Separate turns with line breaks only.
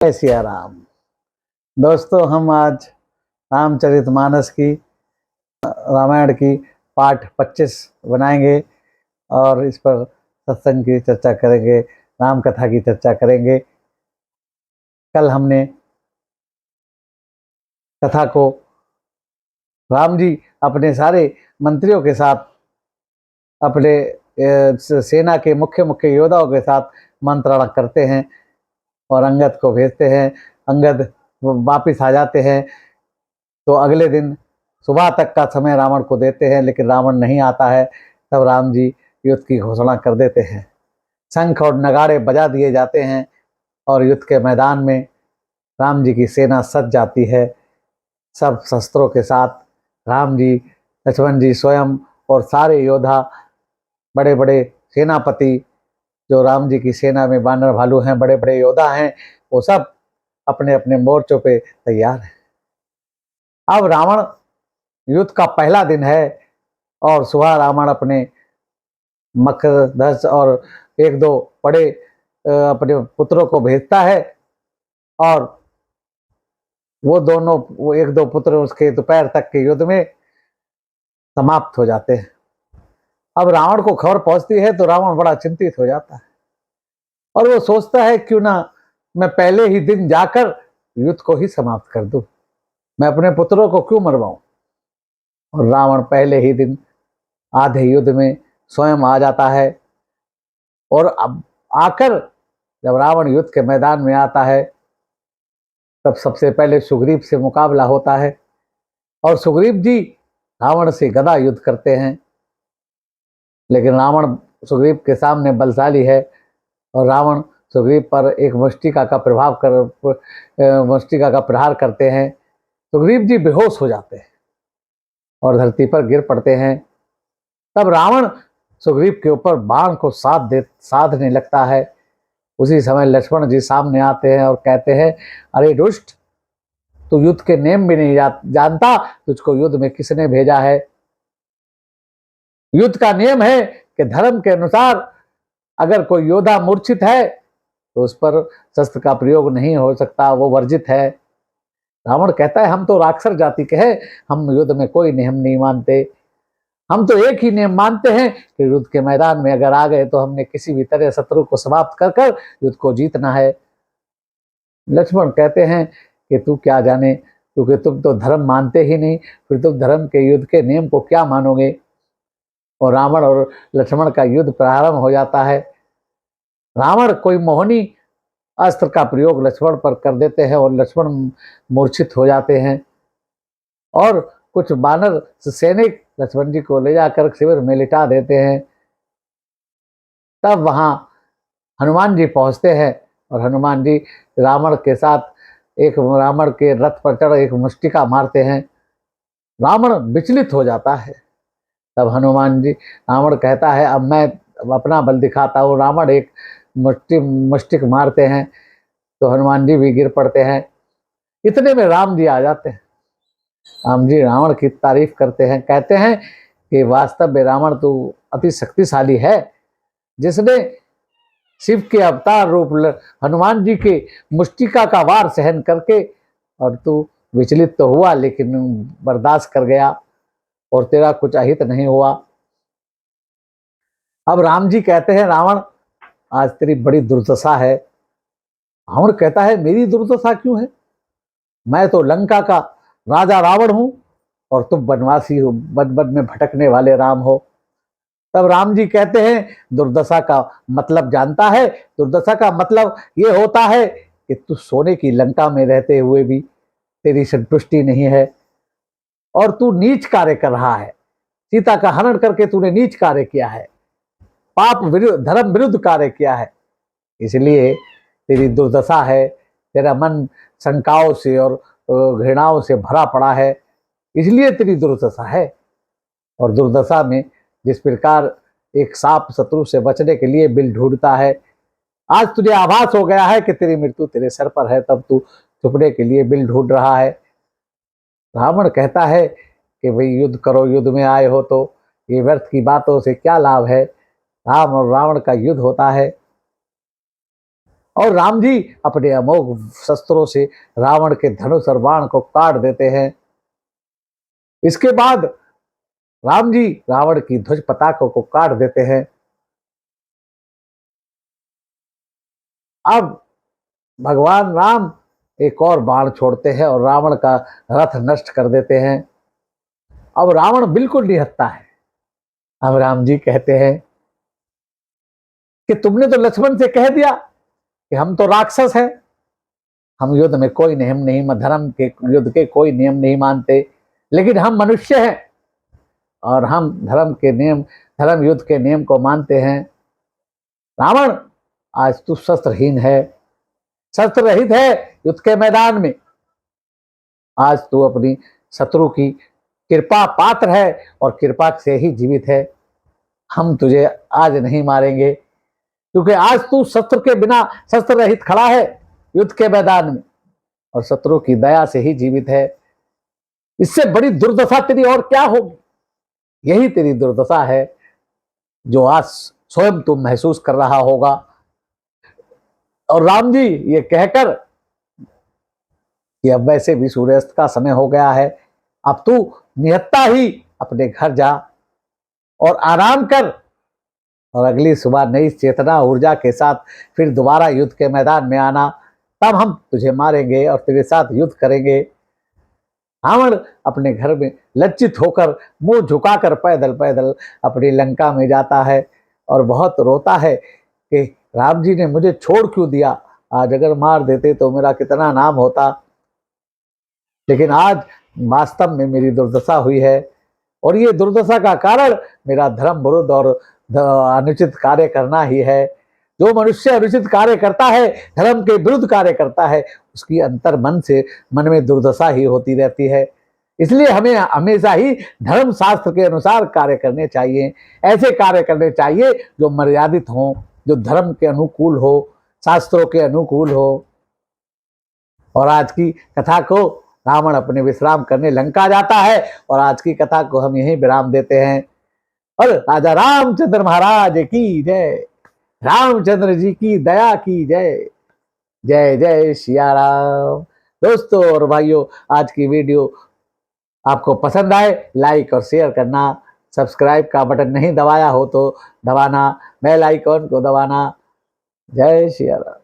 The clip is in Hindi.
जय सिया राम। दोस्तों, हम आज रामचरितमानस की रामायण की पाठ 25 बनाएंगे और इस पर सत्संग की चर्चा करेंगे, राम कथा की चर्चा करेंगे। कल हमने कथा को राम जी अपने सारे मंत्रियों के साथ, अपने सेना के मुख्य मुख्य योद्धाओं के साथ मंत्रणा करते हैं और अंगद को भेजते हैं। अंगद वापिस आ जाते हैं तो अगले दिन सुबह तक का समय रावण को देते हैं, लेकिन रावण नहीं आता है। तब राम जी युद्ध की घोषणा कर देते हैं। शंख और नगाड़े बजा दिए जाते हैं और युद्ध के मैदान में राम जी की सेना सज जाती है। सब शस्त्रों के साथ राम जी, लक्ष्मण जी स्वयं और सारे योद्धा, बड़े बड़े सेनापति जो राम जी की सेना में बानर भालू हैं, बड़े बड़े योद्धा हैं, वो सब अपने अपने मोर्चों पे तैयार हैं। अब रावण युद्ध का पहला दिन है और सुबह रावण अपने मकरध्वज और एक दो बड़े अपने पुत्रों को भेजता है और वो एक दो पुत्र उसके दोपहर तक के युद्ध में समाप्त हो जाते हैं। अब रावण को खबर पहुंचती है तो रावण बड़ा चिंतित हो जाता है और वो सोचता है क्यों ना मैं पहले ही दिन जाकर युद्ध को ही समाप्त कर दूं, मैं अपने पुत्रों को क्यों मरवाऊं। और रावण पहले ही दिन आधे युद्ध में स्वयं आ जाता है और अब आकर जब रावण युद्ध के मैदान में आता है तब सबसे पहले सुग्रीव से मुकाबला होता है और सुग्रीव जी रावण से गदा युद्ध करते हैं, लेकिन रावण सुग्रीव के सामने बलशाली है और रावण सुग्रीव पर एक मुष्टिका का प्रहार करते हैं। सुग्रीव जी बेहोश हो जाते हैं और धरती पर गिर पड़ते हैं। तब रावण सुग्रीव के ऊपर बाण को साधने लगता है। उसी समय लक्ष्मण जी सामने आते हैं और कहते हैं, अरे दुष्ट, तू युद्ध के नियम भी नहीं जानता, तुझको युद्ध में किसने भेजा है। युद्ध का नियम है कि धर्म के अनुसार अगर कोई योद्धा मूर्छित है तो उस पर शस्त्र का प्रयोग नहीं हो सकता, वो वर्जित है। रावण कहता है, हम तो राक्षस जाति के हैं, हम युद्ध में कोई नियम नहीं मानते, हम तो एक ही नियम मानते हैं कि युद्ध के मैदान में अगर आ गए तो हमने किसी भी तरह शत्रु को समाप्त कर कर युद्ध को जीतना है। लक्ष्मण कहते हैं कि तू क्या जाने, क्योंकि तुम तो धर्म मानते ही नहीं, फिर तुम धर्म के युद्ध के नियम को क्या मानोगे। और रावण और लक्ष्मण का युद्ध प्रारंभ हो जाता है। रावण कोई मोहनी अस्त्र का प्रयोग लक्ष्मण पर कर देते हैं और लक्ष्मण मूर्छित हो जाते हैं और कुछ बानर सैनिक लक्ष्मण जी को ले जाकर शिविर में लिटा देते हैं। तब वहां हनुमान जी पहुंचते हैं और हनुमान जी रावण के साथ एक रावण के रथ पर चढ़ एक मुष्टिका मारते हैं। रावण विचलित हो जाता है। तब हनुमान जी, रावण कहता है, अब मैं अपना बल दिखाता हूँ। रावण एक मुष्टिक मारते हैं तो हनुमान जी भी गिर पड़ते हैं। इतने में राम जी आ जाते हैं। राम जी रावण की तारीफ करते हैं, कहते हैं कि वास्तव में रावण तो अति शक्तिशाली है, जिसने शिव के अवतार रूप हनुमान जी के मुष्टिका का वार सहन करके, और तू विचलित तो हुआ लेकिन बर्दाश्त कर गया और तेरा कुछ अहित नहीं हुआ। अब राम जी कहते हैं, रावण आज तेरी बड़ी दुर्दशा है। रावण कहता है, मेरी दुर्दशा क्यों है, मैं तो लंका का राजा रावण हूं और तुम बनवासी हो, बन बन में भटकने वाले राम हो। तब राम जी कहते हैं, दुर्दशा का मतलब जानता है, दुर्दशा का मतलब ये होता है कि तू सोने की लंका में रहते हुए भी तेरी संतुष्टि नहीं है और तू नीच कार्य कर रहा है। सीता का हरण करके तूने नीच कार्य किया है, पाप विरुद्ध, धर्म विरुद्ध कार्य किया है, इसलिए तेरी दुर्दशा है। तेरा मन शंकाओं से और घृणाओं से भरा पड़ा है, इसलिए तेरी दुर्दशा है। और दुर्दशा में जिस प्रकार एक सांप शत्रु से बचने के लिए बिल ढूंढता है, आज तुझे आभास हो गया है कि तेरी मृत्यु तेरे सर पर है, तब तू छुपने के लिए बिल ढूंढ रहा है। रावण कहता है कि भाई युद्ध करो, युद्ध में आए हो तो ये व्यर्थ की बातों से क्या लाभ है। राम और रावण का युद्ध होता है और राम जी अपने अमोघ शस्त्रों से रावण के धनुष और बाण को काट देते हैं। इसके बाद राम जी रावण की ध्वज पताकों को काट देते हैं। अब भगवान राम एक और बाण छोड़ते हैं और रावण का रथ नष्ट कर देते हैं। अब रावण बिल्कुल निहत्था है। अब राम जी कहते हैं कि तुमने तो लक्ष्मण से कह दिया कि हम तो राक्षस हैं, हम युद्ध में कोई नियम नहीं, धर्म के युद्ध के कोई नियम नहीं मानते, लेकिन हम मनुष्य हैं और हम धर्म युद्ध के नियम को मानते हैं। रावण, आज तू शस्त्रहीन है, शस्त्र रहित है युद्ध के मैदान में। आज तू अपनी शत्रु की कृपा पात्र है और कृपा से ही जीवित है। हम तुझे आज नहीं मारेंगे, क्योंकि आज तू शत्रु के बिना शस्त्र रहित खड़ा है युद्ध के मैदान में और शत्रु की दया से ही जीवित है। इससे बड़ी दुर्दशा तेरी और क्या होगी? यही तेरी दुर्दशा है जो आज स्वयं तुम महसूस कर रहा होगा। और राम जी ये कहकर कि अब वैसे भी सूर्यास्त का समय हो गया है, अब तू निहत्था ही अपने घर जा और आराम कर और अगली सुबह नई चेतना ऊर्जा के साथ फिर दोबारा युद्ध के मैदान में आना, तब हम तुझे मारेंगे और तेरे साथ युद्ध करेंगे। रावण अपने घर में लज्जित होकर मुंह झुकाकर पैदल पैदल अपनी लंका में जाता है और बहुत रोता है कि राम जी ने मुझे छोड़ क्यों दिया, आज अगर मार देते तो मेरा कितना नाम होता, लेकिन आज वास्तव में मेरी दुर्दशा हुई है और ये दुर्दशा का कारण मेरा धर्म विरुद्ध और अनुचित कार्य करना ही है। जो मनुष्य अनुचित कार्य करता है, धर्म के विरुद्ध कार्य करता है, उसकी अंतर मन में दुर्दशा ही होती रहती है। इसलिए हमें हमेशा ही धर्म शास्त्र के अनुसार कार्य करने चाहिए। ऐसे कार्य करने चाहिए जो मर्यादित हों, जो धर्म के अनुकूल हो, शास्त्रों के अनुकूल हो। और आज की कथा को रावण अपने विश्राम करने लंका जाता है और आज की कथा को हम यहीं विराम देते हैं। और राजा रामचंद्र महाराज की जय, रामचंद्र जी की दया की जय। जय जय सिया राम। दोस्तों और भाइयों, आज की वीडियो आपको पसंद आए लाइक और शेयर करना, सब्सक्राइब का बटन नहीं दबाया हो तो दबाना, बेल आइकॉन को दबाना। जय सिया राम।